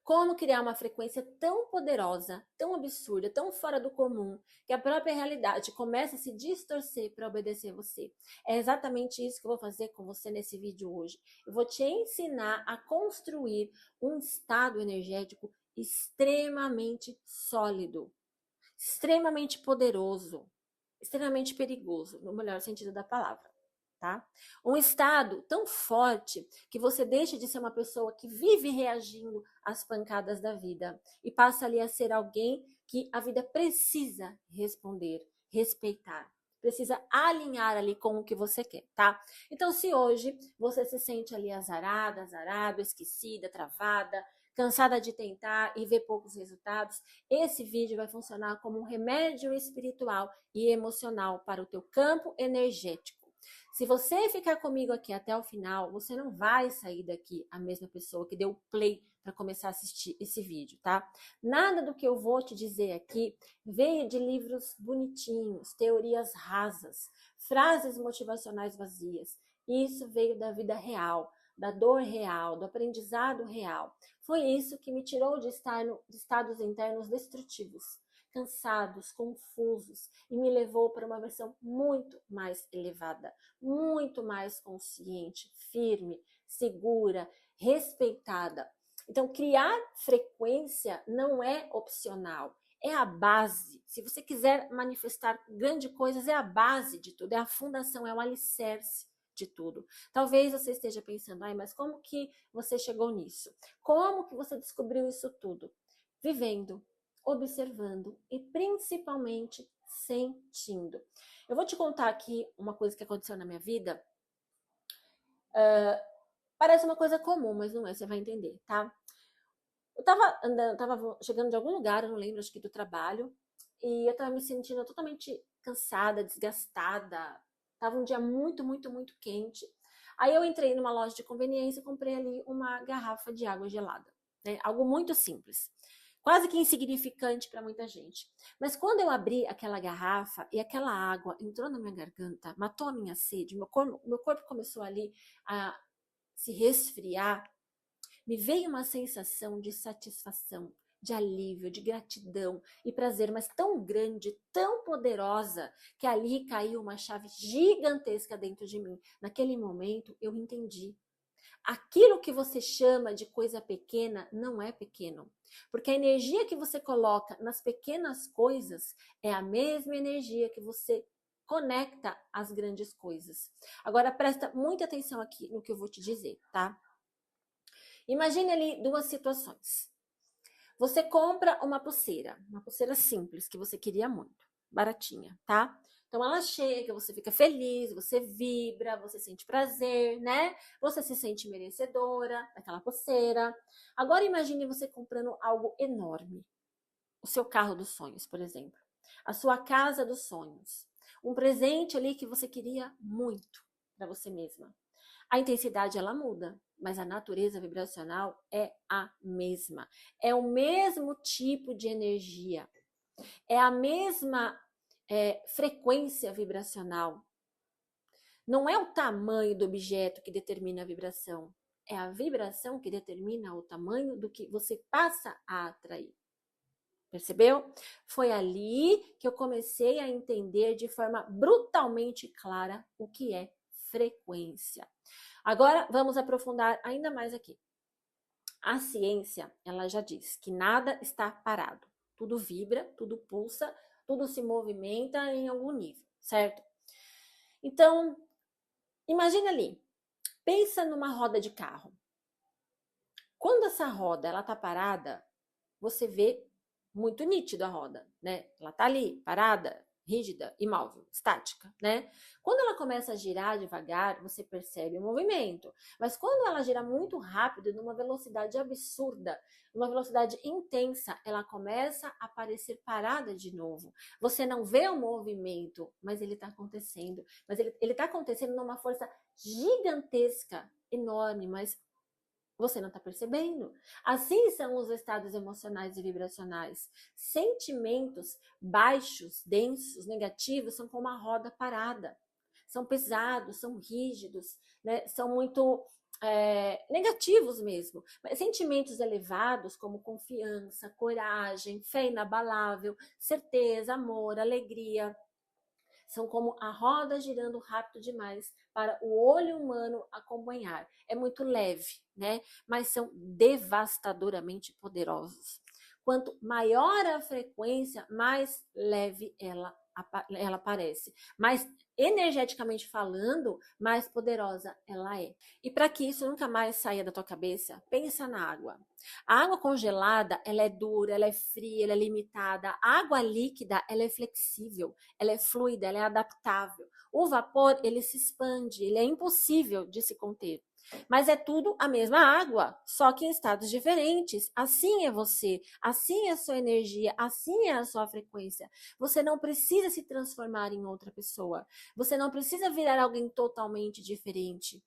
Como criar uma frequência tão poderosa, tão absurda, tão fora do comum, que a própria realidade começa a se distorcer para obedecer você. É exatamente isso que eu vou fazer com você nesse vídeo hoje. Eu vou te ensinar a construir um estado energético extremamente sólido, extremamente poderoso, extremamente perigoso, no melhor sentido da palavra. Tá? Um estado tão forte que você deixa de ser uma pessoa que vive reagindo às pancadas da vida e passa ali a ser alguém que a vida precisa responder, respeitar, precisa alinhar ali com o que você quer, tá? Então, se hoje você se sente ali azarada, azarado, esquecida, travada, cansada de tentar e ver poucos resultados, esse vídeo vai funcionar como um remédio espiritual e emocional para o teu campo energético. Se você ficar comigo aqui até o final, você não vai sair daqui a mesma pessoa que deu play para começar a assistir esse vídeo, tá? Nada do que eu vou te dizer aqui veio de livros bonitinhos, teorias rasas, frases motivacionais vazias. Isso veio da vida real, da dor real, do aprendizado real. Foi isso que me tirou de estados internos destrutivos, cansados, confusos, e me levou para uma versão muito mais elevada, muito mais consciente, firme, segura, respeitada. Então, criar frequência não é opcional, é a base. Se você quiser manifestar grandes coisas, é a base de tudo, é a fundação, é o alicerce de tudo. Talvez você esteja pensando, ai, mas como que você chegou nisso? Como que você descobriu isso tudo? Vivendo, observando e principalmente sentindo. Eu vou te contar aqui uma coisa que aconteceu na minha vida. Parece uma coisa comum, mas não é, você vai entender, tá? Eu tava andando, tava chegando de algum lugar, eu não lembro, acho que do trabalho, e eu tava me sentindo totalmente cansada, desgastada. Tava um dia muito, muito, muito quente. Aí eu entrei numa loja de conveniência e comprei ali uma garrafa de água gelada, né? Algo muito simples, quase que insignificante para muita gente. Mas quando eu abri aquela garrafa e aquela água entrou na minha garganta, matou a minha sede, meu corpo começou ali a se resfriar, me veio uma sensação de satisfação, de alívio, de gratidão e prazer, mas tão grande, tão poderosa, que ali caiu uma chave gigantesca dentro de mim. Naquele momento eu entendi. Aquilo que você chama de coisa pequena não é pequeno, porque a energia que você coloca nas pequenas coisas é a mesma energia que você conecta às grandes coisas. Agora presta muita atenção aqui no que eu vou te dizer, tá? Imagine ali duas situações. Você compra uma pulseira simples que você queria muito, baratinha, tá? Então ela chega, você fica feliz, você vibra, você sente prazer, né? Você se sente merecedora daquela pulseira. Agora imagine você comprando algo enorme. O seu carro dos sonhos, por exemplo. A sua casa dos sonhos. Um presente ali que você queria muito para você mesma. A intensidade ela muda, mas a natureza vibracional é a mesma. É o mesmo tipo de energia. É a mesma frequência vibracional. Não é o tamanho do objeto que determina a vibração. É a vibração que determina o tamanho do que você passa a atrair. Percebeu? Foi ali que eu comecei a entender de forma brutalmente clara o que é frequência. Agora vamos aprofundar ainda mais aqui. A ciência, ela já diz que nada está parado. Tudo vibra, tudo pulsa, tudo se movimenta em algum nível, certo? Então, imagine ali, pensa numa roda de carro. Quando essa roda ela tá parada, você vê muito nítido a roda, né? Ela tá ali, parada, rígida, imóvel, estática, né? Quando ela começa a girar devagar, você percebe o movimento. Mas quando ela gira muito rápido, numa velocidade absurda, numa velocidade intensa, ela começa a parecer parada de novo. Você não vê o movimento, mas ele está acontecendo. Mas ele tá acontecendo numa força gigantesca, enorme, mas você não está percebendo? Assim são os estados emocionais e vibracionais. Sentimentos baixos, densos, negativos, são como uma roda parada. São pesados, são rígidos, né? São muito negativos mesmo, mas sentimentos elevados como confiança, coragem, fé inabalável, certeza, amor, alegria, são como a roda girando rápido demais para o olho humano acompanhar. É muito leve, né? Mas são devastadoramente poderosos. Quanto maior a frequência, mais leve ela parece. Mais energeticamente falando, mais poderosa ela é. E para que isso nunca mais saia da tua cabeça, pensa na água. A água congelada, ela é dura, ela é fria, ela é limitada. A água líquida, ela é flexível, ela é fluida, ela é adaptável. O vapor, ele se expande, ele é impossível de se conter. Mas é tudo a mesma água, só que em estados diferentes. Assim é você, assim é a sua energia, assim é a sua frequência. Você não precisa se transformar em outra pessoa. Você não precisa virar alguém totalmente diferente.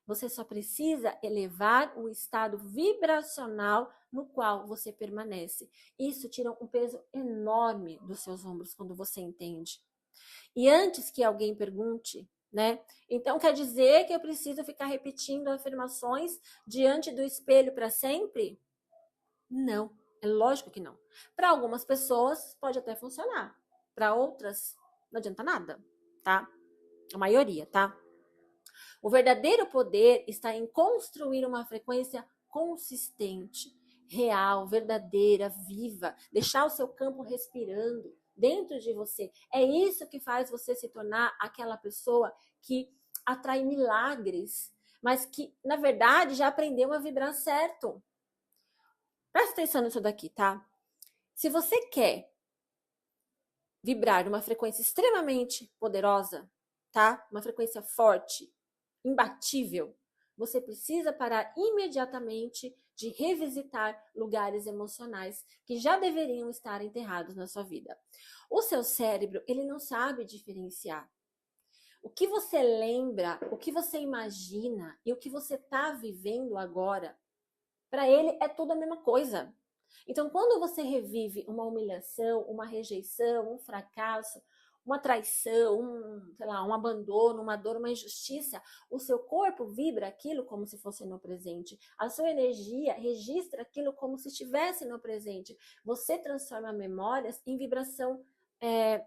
Você só precisa elevar o estado vibracional no qual você permanece. Isso tira um peso enorme dos seus ombros quando você entende. E antes que alguém pergunte, né? Então quer dizer que eu preciso ficar repetindo afirmações diante do espelho para sempre? Não, é lógico que não. Para algumas pessoas pode até funcionar, para outras não adianta nada, tá? A maioria, tá? O verdadeiro poder está em construir uma frequência consistente, real, verdadeira, viva, deixar o seu campo respirando dentro de você. É isso que faz você se tornar aquela pessoa que atrai milagres, mas que, na verdade, já aprendeu a vibrar certo. Presta atenção nisso daqui, tá? Se você quer vibrar numa frequência extremamente poderosa, tá? Uma frequência forte, imbatível, você precisa parar imediatamente de revisitar lugares emocionais que já deveriam estar enterrados na sua vida. O seu cérebro, ele não sabe diferenciar. O que você lembra, o que você imagina e o que você está vivendo agora, para ele é tudo a mesma coisa. Então, quando você revive uma humilhação, uma rejeição, um fracasso, uma traição, sei lá, um abandono, uma dor, uma injustiça, o seu corpo vibra aquilo como se fosse no presente. A sua energia registra aquilo como se estivesse no presente. Você transforma memórias em vibração,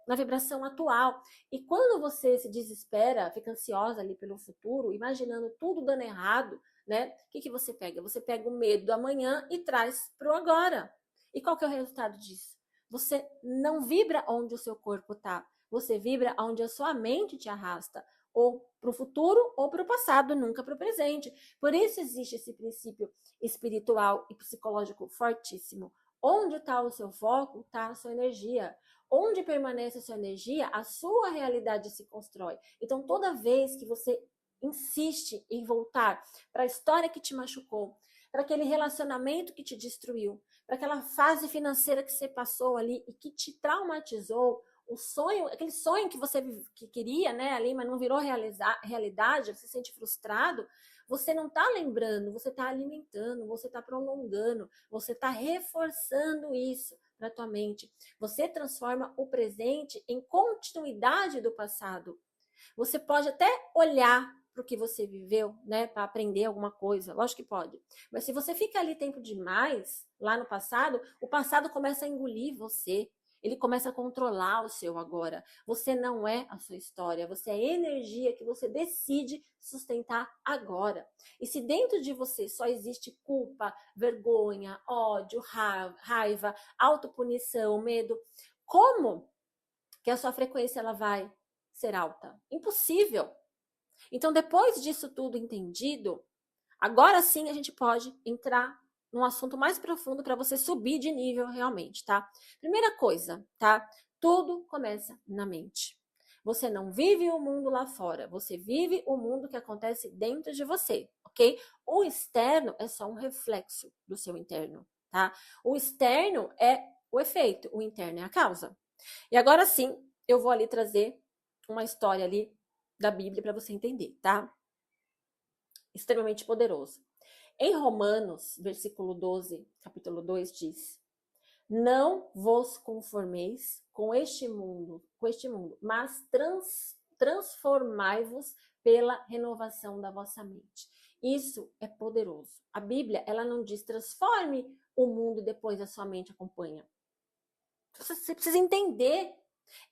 na vibração atual. E quando você se desespera, fica ansiosa ali pelo futuro, imaginando tudo dando errado, né? O que você pega? Você pega o medo do amanhã e traz para o agora. E qual que é o resultado disso? Você não vibra onde o seu corpo está. Você vibra onde a sua mente te arrasta. Ou para o futuro ou para o passado, nunca para o presente. Por isso existe esse princípio espiritual e psicológico fortíssimo. Onde está o seu foco, está a sua energia. Onde permanece a sua energia, a sua realidade se constrói. Então, toda vez que você insiste em voltar para a história que te machucou, para aquele relacionamento que te destruiu, para aquela fase financeira que você passou ali e que te traumatizou, o sonho, aquele sonho que você queria, né, ali, mas não virou realidade, você se sente frustrado, você não está lembrando, você está alimentando, você está prolongando, você está reforçando isso para tua mente. Você transforma o presente em continuidade do passado. Você pode até olhar para o que você viveu, né, para aprender alguma coisa, lógico que pode. Mas se você fica ali tempo demais, lá no passado, o passado começa a engolir você. Ele começa a controlar o seu agora. Você não é a sua história, você é a energia que você decide sustentar agora. E se dentro de você só existe culpa, vergonha, ódio, raiva, autopunição, medo, como que a sua frequência ela vai ser alta? Impossível. Então, depois disso tudo entendido, agora sim a gente pode entrar num assunto mais profundo para você subir de nível realmente, tá? Primeira coisa, tá? Tudo começa na mente. Você não vive o mundo lá fora, você vive o mundo que acontece dentro de você, ok? O externo é só um reflexo do seu interno, tá? O externo é o efeito, o interno é a causa. E agora sim, eu vou ali trazer uma história ali da Bíblia para você entender, tá? Extremamente poderoso. Em Romanos, versículo 12, capítulo 2, diz: Não vos conformeis com este mundo, mas transformai-vos pela renovação da vossa mente. Isso é poderoso. A Bíblia, ela não diz transforme o mundo e depois a sua mente acompanha. Você precisa entender.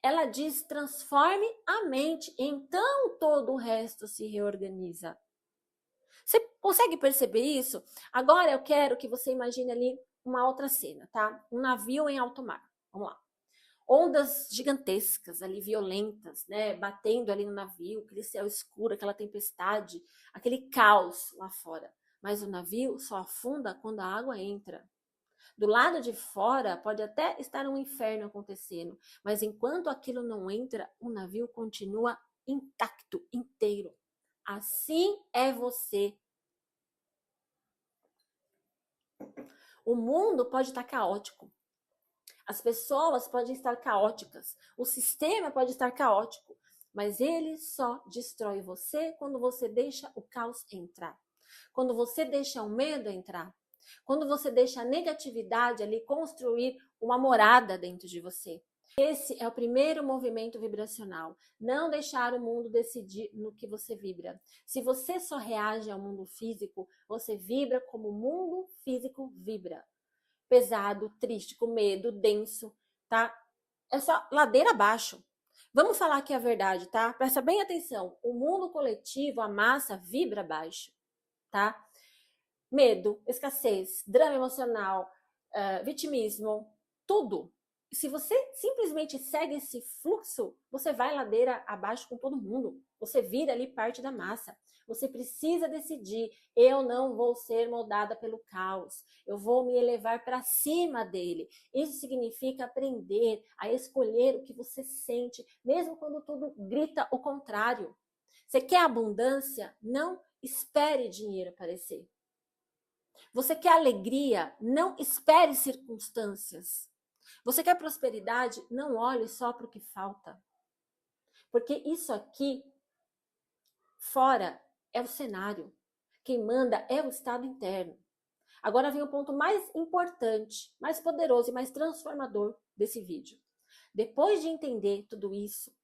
Ela diz transforme a mente, então todo o resto se reorganiza. Você consegue perceber isso? Agora eu quero que você imagine ali uma outra cena, tá? Um navio em alto mar. Vamos lá. Ondas gigantescas ali, violentas, né? Batendo ali no navio, aquele céu escuro, aquela tempestade, aquele caos lá fora. Mas o navio só afunda quando a água entra. Do lado de fora pode até estar um inferno acontecendo, mas enquanto aquilo não entra, o navio continua intacto, inteiro. Assim é você. O mundo pode estar caótico. As pessoas podem estar caóticas. O sistema pode estar caótico. Mas ele só destrói você quando você deixa o caos entrar. Quando você deixa o medo entrar. Quando você deixa a negatividade ali construir uma morada dentro de você. Esse é o primeiro movimento vibracional. Não deixar o mundo decidir no que você vibra. Se você só reage ao mundo físico, você vibra como o mundo físico vibra. Pesado, triste, com medo, denso, tá? É só ladeira abaixo. Vamos falar aqui a verdade, tá? Presta bem atenção. O mundo coletivo, a massa, vibra baixo, tá? Medo, escassez, drama emocional, vitimismo, tudo. Se você simplesmente segue esse fluxo, você vai ladeira abaixo com todo mundo. Você vira ali parte da massa. Você precisa decidir, eu não vou ser moldada pelo caos. Eu vou me elevar para cima dele. Isso significa aprender a escolher o que você sente, mesmo quando tudo grita o contrário. Você quer abundância? Não espere dinheiro aparecer. Você quer alegria? Não espere circunstâncias. Você quer prosperidade? Não olhe só para o que falta. Porque isso aqui, fora, é o cenário. Quem manda é o estado interno. Agora vem o ponto mais importante, mais poderoso e mais transformador desse vídeo. Depois de entender tudo isso,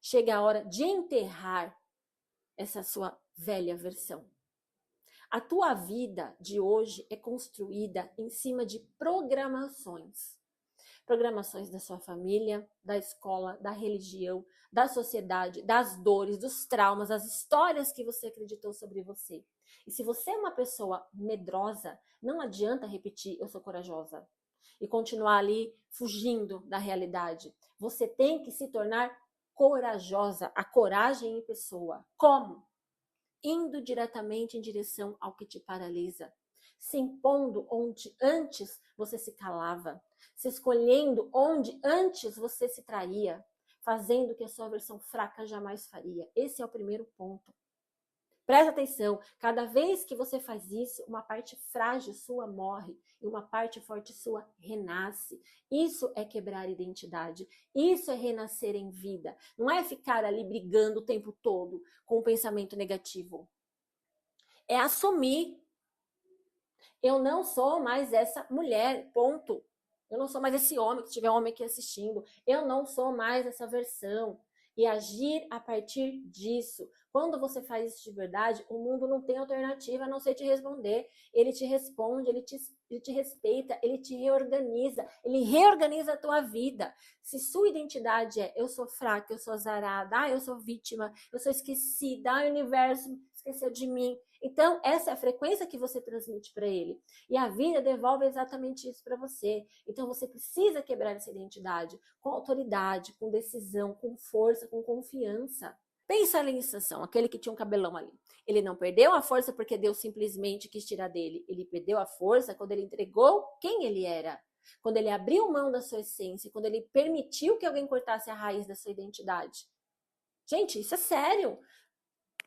chega a hora de enterrar essa sua velha versão. A tua vida de hoje é construída em cima de programações. Programações da sua família, da escola, da religião, da sociedade, das dores, dos traumas, das histórias que você acreditou sobre você. E se você é uma pessoa medrosa, não adianta repetir eu sou corajosa e continuar ali fugindo da realidade. Você tem que se tornar corajosa, a coragem em pessoa. Como? Indo diretamente em direção ao que te paralisa, se impondo onde antes você se calava, se escolhendo onde antes você se traía, fazendo o que a sua versão fraca jamais faria. Esse é o primeiro ponto. Presta atenção, cada vez que você faz isso, uma parte frágil sua morre e uma parte forte sua renasce. Isso é quebrar identidade, isso é renascer em vida. Não é ficar ali brigando o tempo todo com um pensamento negativo. É assumir, eu não sou mais essa mulher, ponto. Eu não sou mais esse homem, se tiver homem aqui assistindo. Eu não sou mais essa versão. E agir a partir disso. Quando você faz isso de verdade, o mundo não tem alternativa a não ser te responder. Ele te responde, ele te respeita, ele te reorganiza. Ele reorganiza a tua vida. Se sua identidade é eu sou fraca, eu sou azarada, eu sou vítima, eu sou esquecida, o universo esqueceu de mim. Então, essa é a frequência que você transmite para ele. E a vida devolve exatamente isso para você. Então, você precisa quebrar essa identidade com autoridade, com decisão, com força, com confiança. Pensa ali em Sansão, aquele que tinha um cabelão ali. Ele não perdeu a força porque Deus simplesmente quis tirar dele. Ele perdeu a força quando ele entregou quem ele era. Quando ele abriu mão da sua essência, quando ele permitiu que alguém cortasse a raiz da sua identidade. Gente, isso é sério.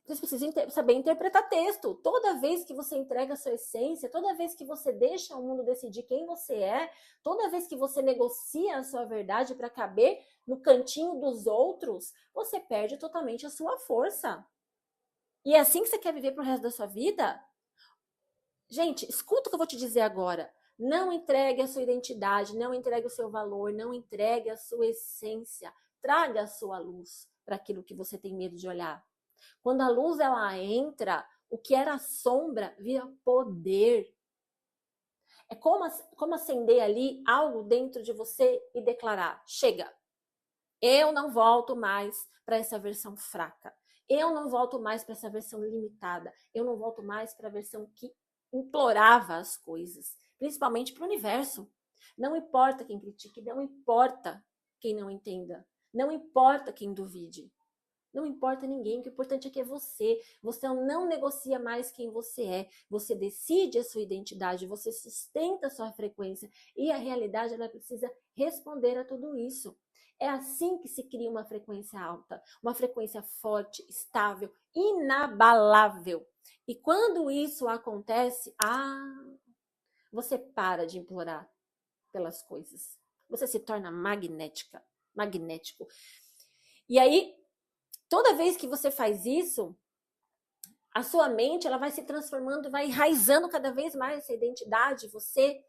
Vocês precisam saber interpretar texto. Toda vez que você entrega a sua essência, toda vez que você deixa o mundo decidir quem você é, toda vez que você negocia a sua verdade para caber no cantinho dos outros, você perde totalmente a sua força. E é assim que você quer viver pro resto da sua vida? Gente, escuta o que eu vou te dizer agora. Não entregue a sua identidade, não entregue o seu valor, não entregue a sua essência. Traga a sua luz para aquilo que você tem medo de olhar. Quando a luz ela entra, O que era sombra vira poder. É como acender ali algo dentro de você e declarar: chega, eu não volto mais para essa versão fraca. Eu não volto mais para essa versão limitada. Eu não volto mais para a versão que implorava as coisas, principalmente para o universo. Não importa quem critique, não importa quem não entenda, não importa quem duvide. Não importa ninguém, o que é importante é que é você. Você não negocia mais quem você é. Você decide a sua identidade, você sustenta a sua frequência. E a realidade, ela precisa responder a tudo isso. É assim que se cria uma frequência alta, uma frequência forte, estável, inabalável. E quando isso acontece, você para de implorar pelas coisas. Você se torna magnético. E aí, toda vez que você faz isso, a sua mente ela vai se transformando, vai enraizando cada vez mais essa identidade, você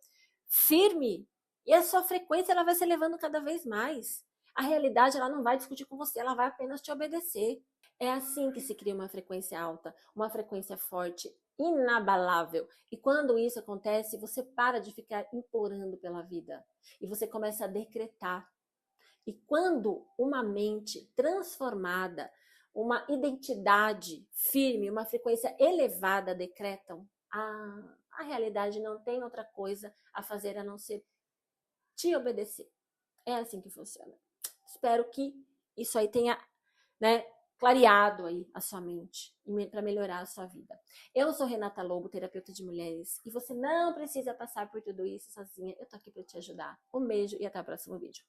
firme, e a sua frequência ela vai se elevando cada vez mais. A realidade ela não vai discutir com você, ela vai apenas te obedecer. É assim que se cria uma frequência alta, uma frequência forte, inabalável. E quando isso acontece, você para de ficar implorando pela vida e você começa a decretar. E quando uma mente transformada, uma identidade firme, uma frequência elevada decretam, a realidade não tem outra coisa a fazer a não ser te obedecer. É assim que funciona. Espero que isso aí tenha, né, clareado aí a sua mente para melhorar a sua vida. Eu sou Renata Lobo, terapeuta de mulheres, e você não precisa passar por tudo isso sozinha. Eu tô aqui para te ajudar. Um beijo e até o próximo vídeo.